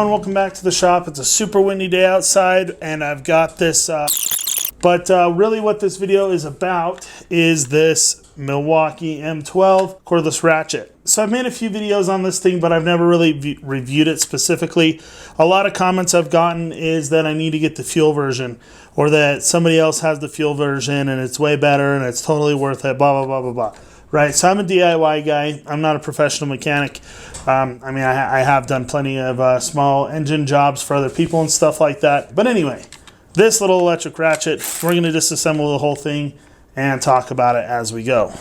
everyone, welcome back to the shop. It's a super windy day outside and I've got this, really what this video is about is this Milwaukee M12 Cordless Ratchet. So I've made a few videos on this thing, but I've never really reviewed it specifically. A lot of comments I've gotten is that I need to get the fuel version, or that somebody else has the fuel version and it's way better and it's totally worth it, blah, blah, blah, blah, blah. Right, so I'm a DIY guy. I'm not a professional mechanic. I have done plenty of small engine jobs for other people and stuff like that. But anyway, this little electric ratchet, we're going to disassemble the whole thing and talk about it as we go.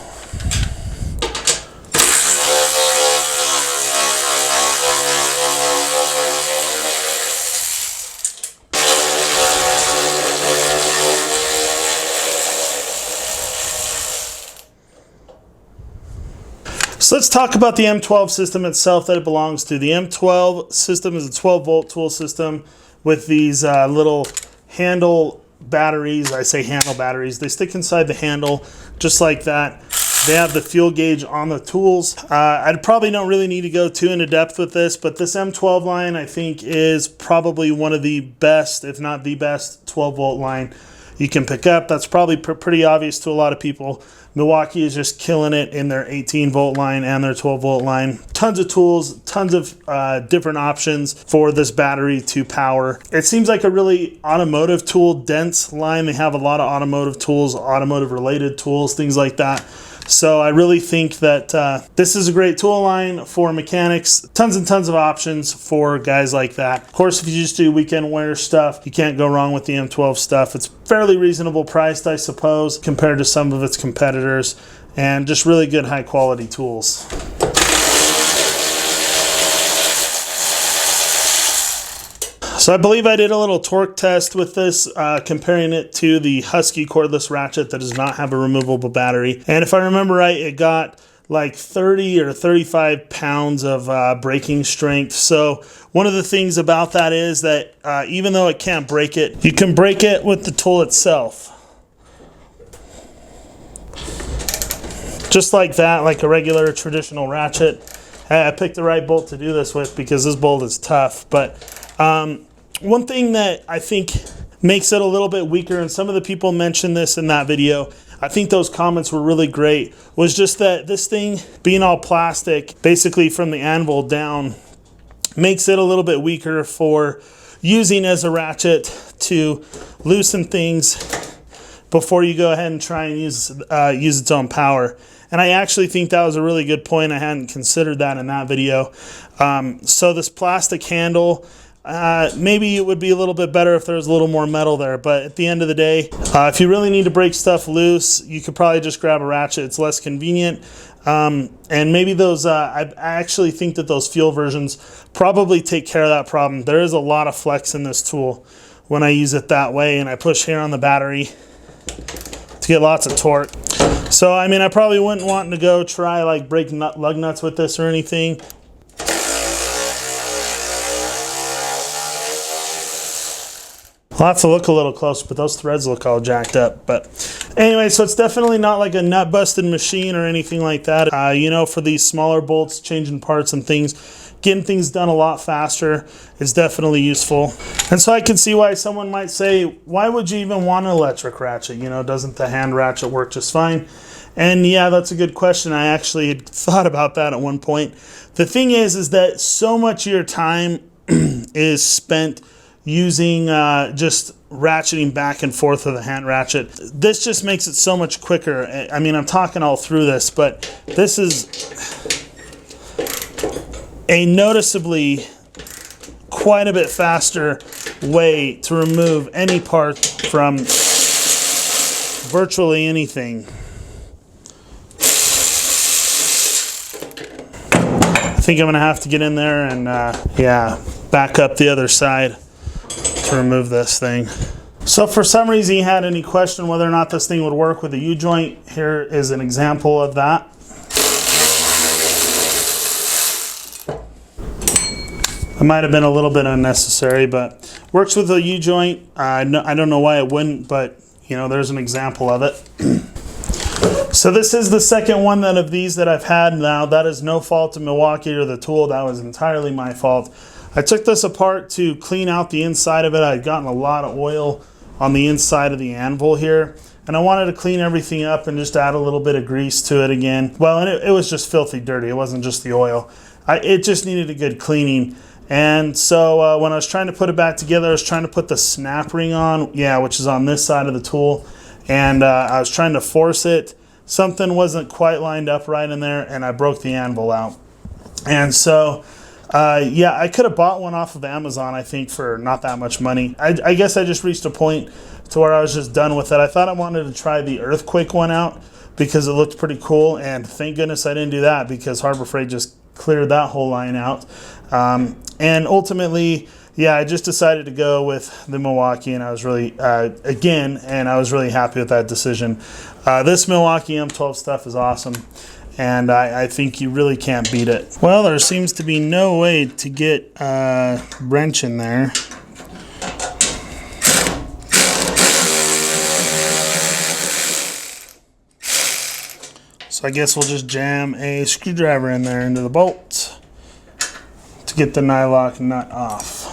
So let's talk about the M12 system itself that it belongs to. The M12 system is a 12-volt tool system with these little handle batteries. I say handle batteries. They stick inside the handle just like that. They have the fuel gauge on the tools. I probably don't really need to go too into depth with this, but this M12 line I think is probably one of the best, if not the best, 12-volt line you can pick up. That's probably pretty obvious to a lot of people. Milwaukee is just killing it in their 18-volt line and their 12-volt line. Tons of tools, tons of different options for this battery to power. It seems like a really automotive tool dense line. They have a lot of automotive tools, automotive related tools, things like that. So I really think that this is a great tool line for mechanics. Tons and tons of options for guys like that. Of course, if you just do weekend wear stuff, you can't go wrong with the M12 stuff. It's fairly reasonable priced, I suppose, compared to some of its competitors, and just really good high quality tools. So I believe I did a little torque test with this, comparing it to the Husky cordless ratchet that does not have a removable battery. And if I remember right, it got like 30 or 35 pounds of braking strength. So one of the things about that is that even though it can't break it, you can break it with the tool itself. Just like that, like a regular traditional ratchet. I picked the right bolt to do this with because this bolt is tough. But one thing that I think makes it a little bit weaker, and some of the people mentioned this in that video, I think those comments were really great, was just that this thing being all plastic, basically from the anvil down, makes it a little bit weaker for using as a ratchet to loosen things before you go ahead and try and use its own power. And I actually think that was a really good point. I hadn't considered that in that video. So this plastic handle, maybe it would be a little bit better if there was a little more metal there, but at the end of the day, if you really need to break stuff loose, you could probably just grab a ratchet. It's less convenient. And maybe those, I actually think that those fuel versions probably take care of that problem. There is a lot of flex in this tool when I use it that way, and I push here on the battery to get lots of torque. So, I mean, I probably wouldn't want to go try like break lug nuts with this or anything. I'll have to look a little closer, but those threads look all jacked up. But anyway, so it's definitely not like a nut busted machine or anything like that. You know, for these smaller bolts, changing parts and things, getting things done a lot faster is definitely useful. And so I can see why someone might say, why would you even want an electric ratchet? You know, doesn't the hand ratchet work just fine? And yeah, that's a good question. I actually had thought about that at one point. The thing is that so much of your time is spent using just ratcheting back and forth with a hand ratchet. This just makes it so much quicker. I mean, I'm talking all through this, but this is a noticeably quite a bit faster way to remove any part from virtually anything. I think I'm gonna have to get in there and yeah, back up the other side to remove this thing. So for some reason you had any question whether or not this thing would work with a U-joint, here is an example of that. It might have been a little bit unnecessary, but works with a U-joint. I don't know why it wouldn't, but you know, there's an example of it. So this is the second one of these that I've had now. That is no fault of Milwaukee or the tool. That was entirely my fault. I took this apart to clean out the inside of it. I'd gotten a lot of oil on the inside of the anvil here, and I wanted to clean everything up and just add a little bit of grease to it again. Well, and it was just filthy dirty. It wasn't just the oil. It just needed a good cleaning. And so when I was trying to put it back together, I was trying to put the snap ring on, which is on this side of the tool, and I was trying to force it. Something wasn't quite lined up right in there, and I broke the anvil out. And so I could have bought one off of Amazon, I think, for not that much money. I guess I just reached a point to where I was just done with it. I thought I wanted to try the earthquake one out because it looked pretty cool, and thank goodness I didn't do that because Harbor Freight just cleared that whole line out. And ultimately, I just decided to go with the Milwaukee, and I was really, I was really happy with that decision. This Milwaukee M12 stuff is awesome, and I think you really can't beat it. Well, there seems to be no way to get a wrench in there. So I guess we'll just jam a screwdriver in there into the bolt to get the nylock nut off.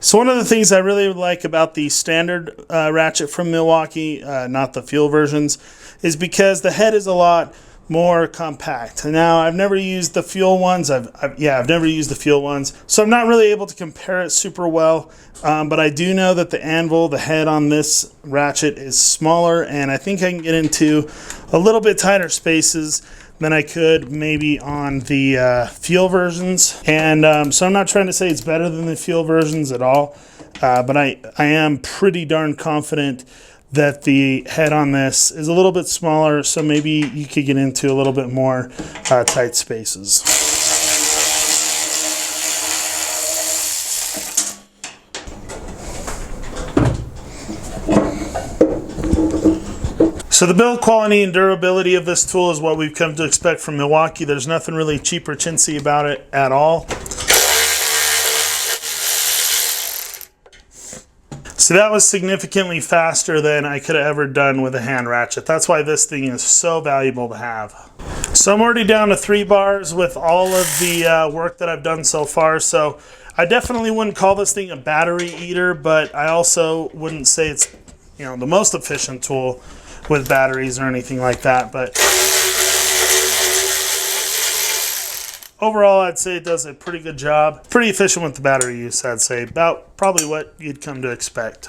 So one of the things I really like about the standard ratchet from Milwaukee, not the fuel versions, is because the head is a lot more compact. Now, I've never used the fuel ones. I've never used the fuel ones, so I'm not really able to compare it super well. But I do know that the anvil, the head on this ratchet is smaller, and I think I can get into a little bit tighter spaces than I could maybe on the fuel versions. And so I'm not trying to say it's better than the fuel versions at all, but I am pretty darn confident that the head on this is a little bit smaller, so maybe you could get into a little bit more tight spaces. So the build quality and durability of this tool is what we've come to expect from Milwaukee. There's nothing really cheap or chintzy about it at all. So that was significantly faster than I could have ever done with a hand ratchet. That's why this thing is so valuable to have. So I'm already down to 3 bars with all of the work that I've done so far. So I definitely wouldn't call this thing a battery eater, but I also wouldn't say it's the most efficient tool with batteries or anything like that. But overall, I'd say it does a pretty good job. Pretty efficient with the battery use, I'd say. About probably what you'd come to expect.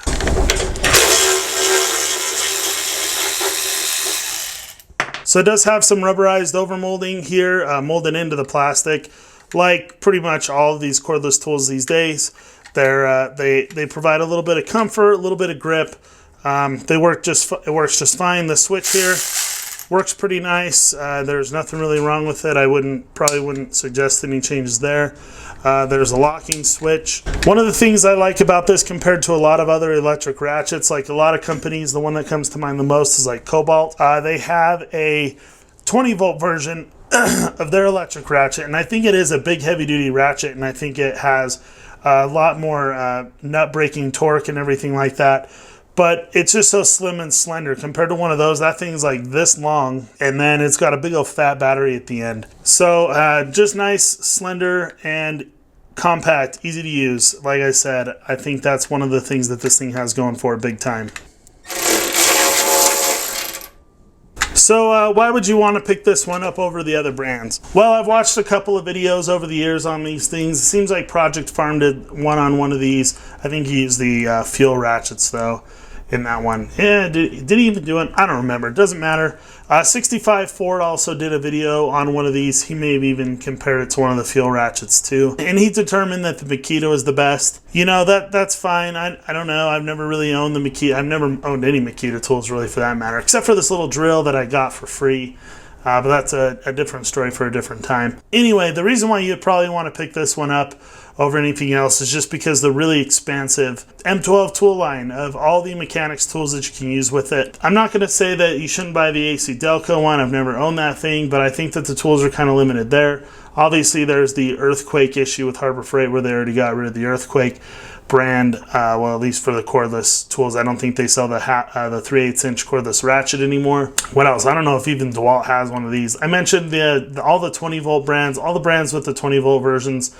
So it does have some rubberized overmolding here, molded into the plastic. Like pretty much all of these cordless tools these days, they provide a little bit of comfort, a little bit of grip. It works just fine. The switch here works pretty nice. There's nothing really wrong with it. I probably wouldn't suggest any changes there. There's a locking switch. One of the things I like about this compared to a lot of other electric ratchets, like a lot of companies, the one that comes to mind the most is like Cobalt. They have a 20-volt version of their electric ratchet, and I think it is a big heavy-duty ratchet, and I think it has a lot more nut-breaking torque and everything like that. But it's just so slim and slender compared to one of those. That thing's like this long, and then it's got a big old fat battery at the end. So just nice, slender, and compact, easy to use. Like I said, I think that's one of the things that this thing has going for it big time. So why would you want to pick this one up over the other brands? Well, I've watched a couple of videos over the years on these things. It seems like Project Farm did one on one of these. I think he used the fuel ratchets though in that one. Yeah, did he even do it? I don't remember. It doesn't matter. 65 Ford also did a video on one of these. He may have even compared it to one of the fuel ratchets too. And he determined that the Makita is the best. That's fine. I don't know. I've never really owned the Makita. I've never owned any Makita tools really for that matter, except for this little drill that I got for free. But that's a different story for a different time. Anyway, the reason why you probably want to pick this one up over anything else is just because the really expansive M12 tool line of all the mechanics tools that you can use with it. I'm not going to say that you shouldn't buy the AC Delco one. I've never owned that thing, but I think that the tools are kind of limited there. Obviously, there's the Earthquake issue with Harbor Freight where they already got rid of the Earthquake brand. Well, at least for the cordless tools, I don't think they sell the 3/8 inch cordless ratchet anymore. What else? I don't know if even DeWalt has one of these. I mentioned all the 20 volt brands, all the brands with the 20 volt versions.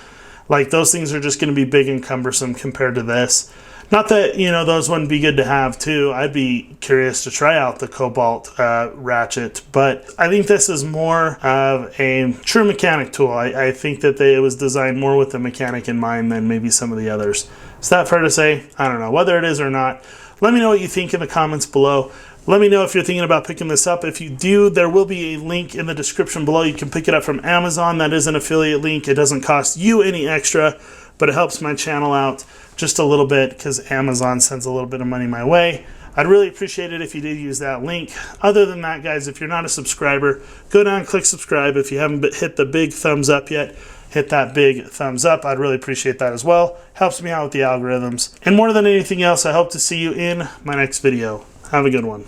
Like, those things are just going to be big and cumbersome compared to this. Not that, you know, those wouldn't be good to have too. I'd be curious to try out the Cobalt ratchet, but I think this is more of a true mechanic tool. I think that it was designed more with the mechanic in mind than maybe some of the others. Is that fair to say? I don't know. Whether it is or not, let me know what you think in the comments below. Let me know if you're thinking about picking this up. If you do, there will be a link in the description below. You can pick it up from Amazon. That is an affiliate link. It doesn't cost you any extra, but it helps my channel out just a little bit because Amazon sends a little bit of money my way. I'd really appreciate it if you did use that link. Other than that, guys, if you're not a subscriber, go down and click subscribe. If you haven't hit the big thumbs up yet, hit that big thumbs up. I'd really appreciate that as well. Helps me out with the algorithms. And more than anything else, I hope to see you in my next video. Have a good one.